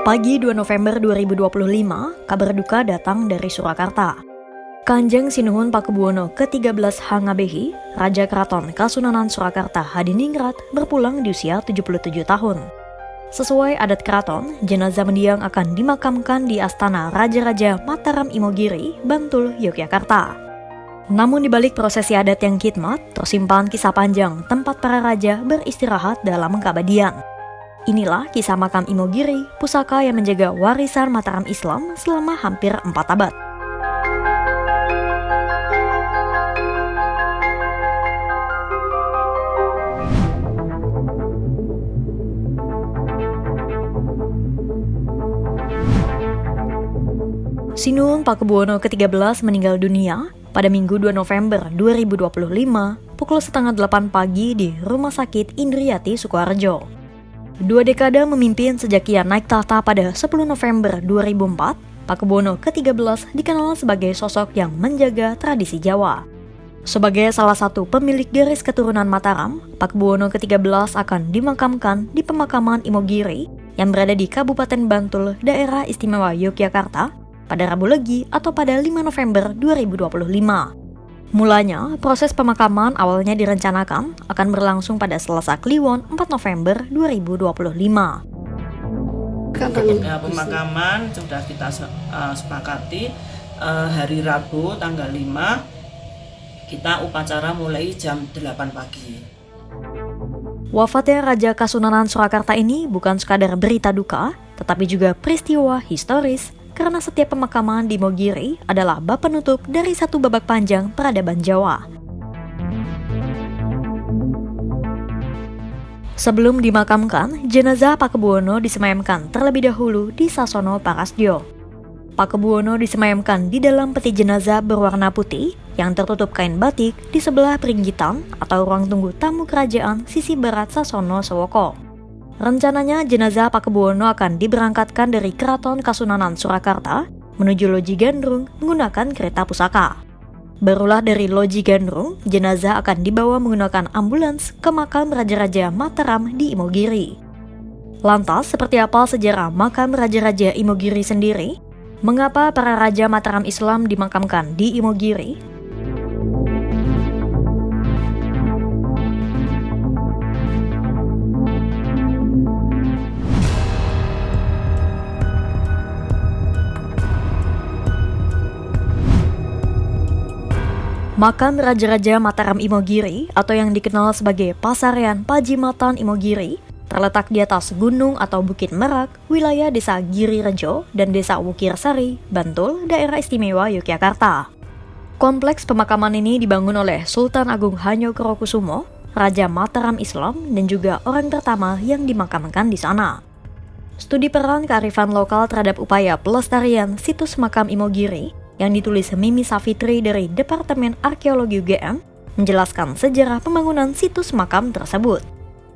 Pagi 2 November 2025, kabar duka datang dari Surakarta. Kanjeng Sinuhun Pakubuwono ke-13 Hangabehi, Raja Keraton Kasunanan Surakarta Hadiningrat berpulang di usia 77 tahun. Sesuai adat keraton, jenazah mendiang akan dimakamkan di Astana Raja-Raja Mataram Imogiri, Bantul, Yogyakarta. Namun di balik prosesi adat yang khidmat, tersimpan kisah panjang tempat para raja beristirahat dalam keabadian. Inilah kisah makam Imogiri, pusaka yang menjaga warisan Mataram Islam selama hampir 4 abad. Sinuhun Pakubuwono ke-13 meninggal dunia pada Minggu 2 November 2025 pukul setengah 8 pagi di Rumah Sakit Indriati, Sukoharjo. 2 dekade memimpin sejak ia naik tahta pada 10 November 2004, Pakubuwono ke-13 dikenal sebagai sosok yang menjaga tradisi Jawa. Sebagai salah satu pemilik garis keturunan Mataram, Pakubuwono ke-13 akan dimakamkan di pemakaman Imogiri yang berada di Kabupaten Bantul, Daerah Istimewa Yogyakarta, pada Rabu Legi atau pada 5 November 2025. Mulanya, proses pemakaman awalnya direncanakan akan berlangsung pada Selasa Kliwon 4 November 2025. Pemakaman sudah kita sepakati hari Rabu tanggal 5, kita upacara mulai jam 8 pagi. Wafatnya Raja Kasunanan Surakarta ini bukan sekadar berita duka, tetapi juga peristiwa historis, karena setiap pemakaman di Imogiri adalah bab penutup dari satu babak panjang peradaban Jawa. Sebelum dimakamkan, jenazah Pakubuwono disemayamkan terlebih dahulu di Sasono Parasdyo. Pakubuwono disemayamkan di dalam peti jenazah berwarna putih yang tertutup kain batik di sebelah peringgitan atau ruang tunggu tamu kerajaan sisi barat Sasono Sewoko. Rencananya jenazah Pakubuwono akan diberangkatkan dari Keraton Kasunanan Surakarta menuju Loji Gandrung menggunakan kereta pusaka. Barulah dari Loji Gandrung, jenazah akan dibawa menggunakan ambulans ke makam Raja-Raja Mataram di Imogiri. Lantas, seperti apa sejarah makam Raja-Raja Imogiri sendiri? Mengapa para Raja Mataram Islam dimakamkan di Imogiri? Makam Raja-Raja Mataram Imogiri atau yang dikenal sebagai Pasarean Pajimatan Imogiri terletak di atas gunung atau Bukit Merak, wilayah Desa Giri Rejo dan Desa Wukirsari, Bantul, Daerah Istimewa Yogyakarta. Kompleks pemakaman ini dibangun oleh Sultan Agung Hanyokrokusumo, Raja Mataram Islam dan juga orang pertama yang dimakamkan di sana. Studi peran kearifan lokal terhadap upaya pelestarian situs makam Imogiri yang ditulis Mimi Safitri dari Departemen Arkeologi UGM menjelaskan sejarah pembangunan situs makam tersebut.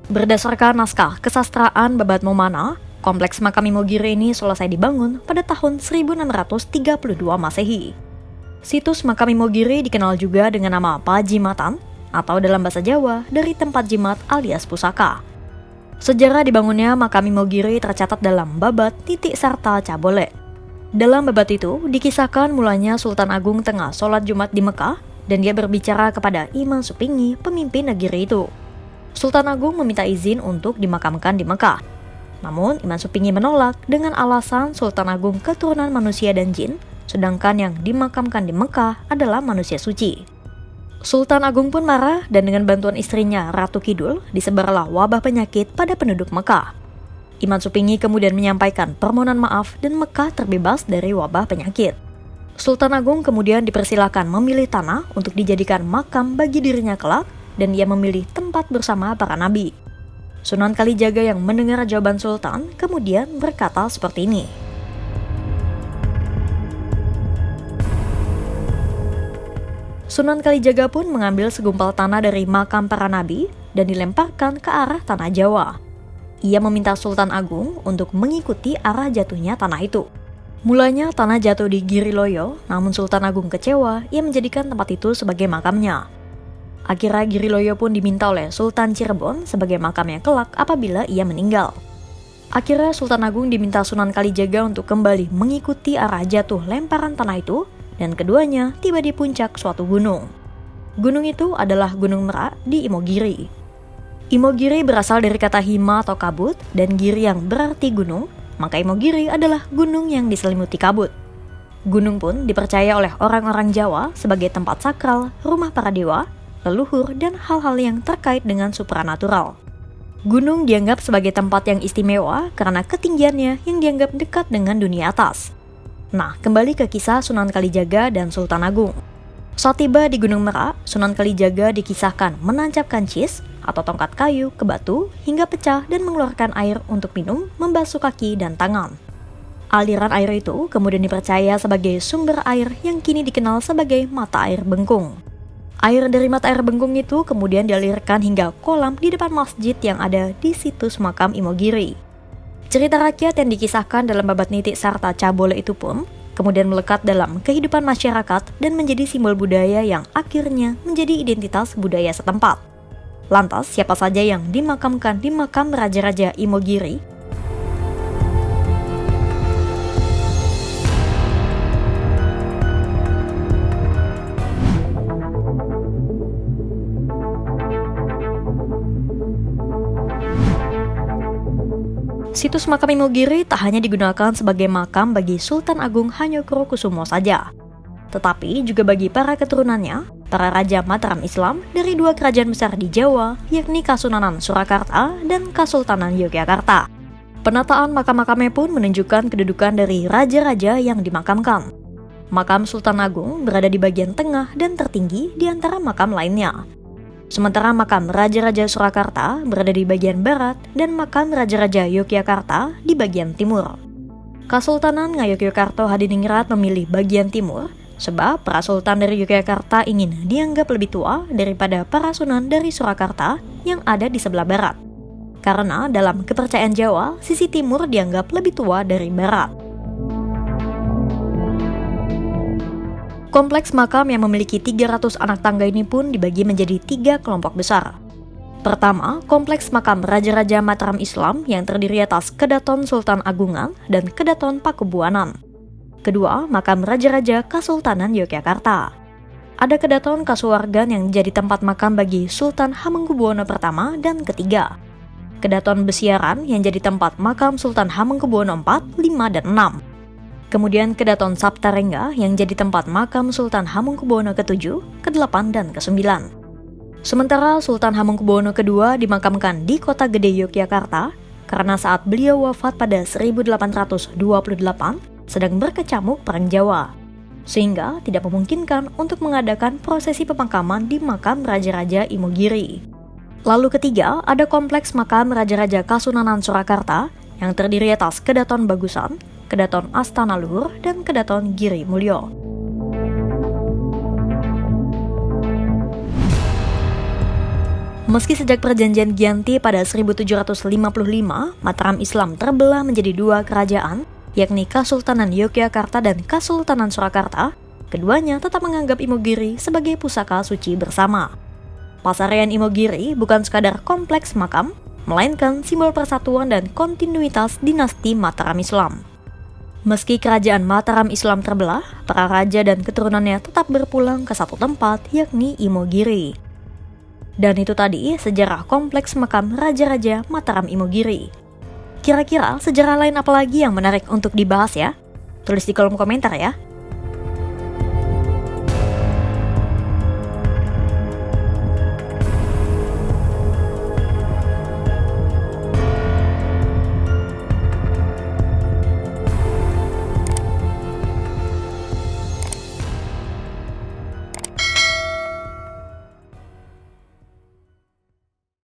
Berdasarkan naskah kesastraan Babat Momana, kompleks makam Imogiri ini selesai dibangun pada tahun 1632 Masehi. Situs makam Imogiri dikenal juga dengan nama Pajimatan atau dalam bahasa Jawa dari tempat jimat alias pusaka. Sejarah dibangunnya makam Imogiri tercatat dalam Babat Titik Sarta Cabole. Dalam babat itu, dikisahkan mulanya Sultan Agung tengah sholat Jumat di Mekah dan dia berbicara kepada Iman Supingi, pemimpin negeri itu. Sultan Agung meminta izin untuk dimakamkan di Mekah. Namun, Iman Supingi menolak dengan alasan Sultan Agung keturunan manusia dan jin, sedangkan yang dimakamkan di Mekah adalah manusia suci. Sultan Agung pun marah dan dengan bantuan istrinya Ratu Kidul disebarlah wabah penyakit pada penduduk Mekah. Iman Supingi kemudian menyampaikan permohonan maaf dan Mekah terbebas dari wabah penyakit. Sultan Agung kemudian dipersilakan memilih tanah untuk dijadikan makam bagi dirinya kelak dan ia memilih tempat bersama para nabi. Sunan Kalijaga yang mendengar jawaban Sultan kemudian berkata seperti ini. Sunan Kalijaga pun mengambil segumpal tanah dari makam para nabi dan dilemparkan ke arah tanah Jawa. Ia meminta Sultan Agung untuk mengikuti arah jatuhnya tanah itu. Mulanya tanah jatuh di Giri Loyo, namun Sultan Agung kecewa, ia menjadikan tempat itu sebagai makamnya. Akhirnya Giri Loyo pun diminta oleh Sultan Cirebon sebagai makamnya kelak apabila ia meninggal. Akhirnya Sultan Agung diminta Sunan Kalijaga untuk kembali mengikuti arah jatuh lemparan tanah itu, dan keduanya tiba di puncak suatu gunung. Gunung itu adalah Gunung Merak di Imogiri. Imogiri berasal dari kata hima atau kabut, dan giri yang berarti gunung, maka Imogiri adalah gunung yang diselimuti kabut. Gunung pun dipercaya oleh orang-orang Jawa sebagai tempat sakral, rumah para dewa, leluhur, dan hal-hal yang terkait dengan supranatural. Gunung dianggap sebagai tempat yang istimewa karena ketinggiannya yang dianggap dekat dengan dunia atas. Nah, kembali ke kisah Sunan Kalijaga dan Sultan Agung. Saat tiba di Gunung Merak, Sunan Kalijaga dikisahkan menancapkan cis atau tongkat kayu ke batu hingga pecah dan mengeluarkan air untuk minum, membasuh kaki dan tangan. Aliran air itu kemudian dipercaya sebagai sumber air yang kini dikenal sebagai mata air Bengkung. Air dari mata air Bengkung itu kemudian dialirkan hingga kolam di depan masjid yang ada di situs makam Imogiri. Cerita rakyat yang dikisahkan dalam babat Nitik Sarta Cabole itu pun kemudian melekat dalam kehidupan masyarakat dan menjadi simbol budaya yang akhirnya menjadi identitas budaya setempat. Lantas, siapa saja yang dimakamkan di makam Raja-Raja Imogiri? Situs makam Imogiri tak hanya digunakan sebagai makam bagi Sultan Agung Hanyokrokusumo saja, tetapi juga bagi para keturunannya, para Raja Mataram Islam dari dua kerajaan besar di Jawa, yakni Kasunanan Surakarta dan Kasultanan Yogyakarta. Penataan makam-makamnya pun menunjukkan kedudukan dari raja-raja yang dimakamkan. Makam Sultan Agung berada di bagian tengah dan tertinggi di antara makam lainnya. Sementara makam Raja-Raja Surakarta berada di bagian barat dan makam Raja-Raja Yogyakarta di bagian timur. Kasultanan Ngayogyakarta Hadiningrat memilih bagian timur sebab para sultan dari Yogyakarta ingin dianggap lebih tua daripada para sunan dari Surakarta yang ada di sebelah barat. Karena dalam kepercayaan Jawa, sisi timur dianggap lebih tua dari barat. Kompleks makam yang memiliki 300 anak tangga ini pun dibagi menjadi 3 kelompok besar. Pertama, kompleks makam Raja-Raja Mataram Islam yang terdiri atas Kedaton Sultan Agungan dan Kedaton Pakubuanan. Kedua, makam Raja-Raja Kasultanan Yogyakarta. Ada Kedaton Kasuwargan yang jadi tempat makam bagi Sultan Hamengkubuwono pertama dan ketiga. Kedaton Besiaran yang jadi tempat makam Sultan Hamengkubuwono IV, V, dan VI. Kemudian Kedaton Saptarengga yang jadi tempat makam Sultan Hamengkubuwono ke-7, ke-8, dan ke-9. Sementara Sultan Hamengkubuwono II dimakamkan di Kota Gede Yogyakarta karena saat beliau wafat pada 1828 sedang berkecamuk Perang Jawa, sehingga tidak memungkinkan untuk mengadakan prosesi pemakaman di makam Raja-Raja Imogiri. Lalu ketiga, ada kompleks makam Raja-Raja Kasunanan Surakarta yang terdiri atas Kedaton Bagusan, Kedaton Astana Luhur, dan Kedaton Giri Mulyo. Meski sejak perjanjian Giyanti pada 1755, Mataram Islam terbelah menjadi 2 kerajaan, yakni Kasultanan Yogyakarta dan Kasultanan Surakarta, keduanya tetap menganggap Imogiri sebagai pusaka suci bersama. Pasarian Imogiri bukan sekadar kompleks makam, melainkan simbol persatuan dan kontinuitas dinasti Mataram Islam. Meski kerajaan Mataram Islam terbelah, para raja dan keturunannya tetap berpulang ke satu tempat, yakni Imogiri. Dan itu tadi sejarah kompleks makam Raja-Raja Mataram Imogiri. Kira-kira sejarah lain apa lagi yang menarik untuk dibahas ya? Tulis di kolom komentar ya.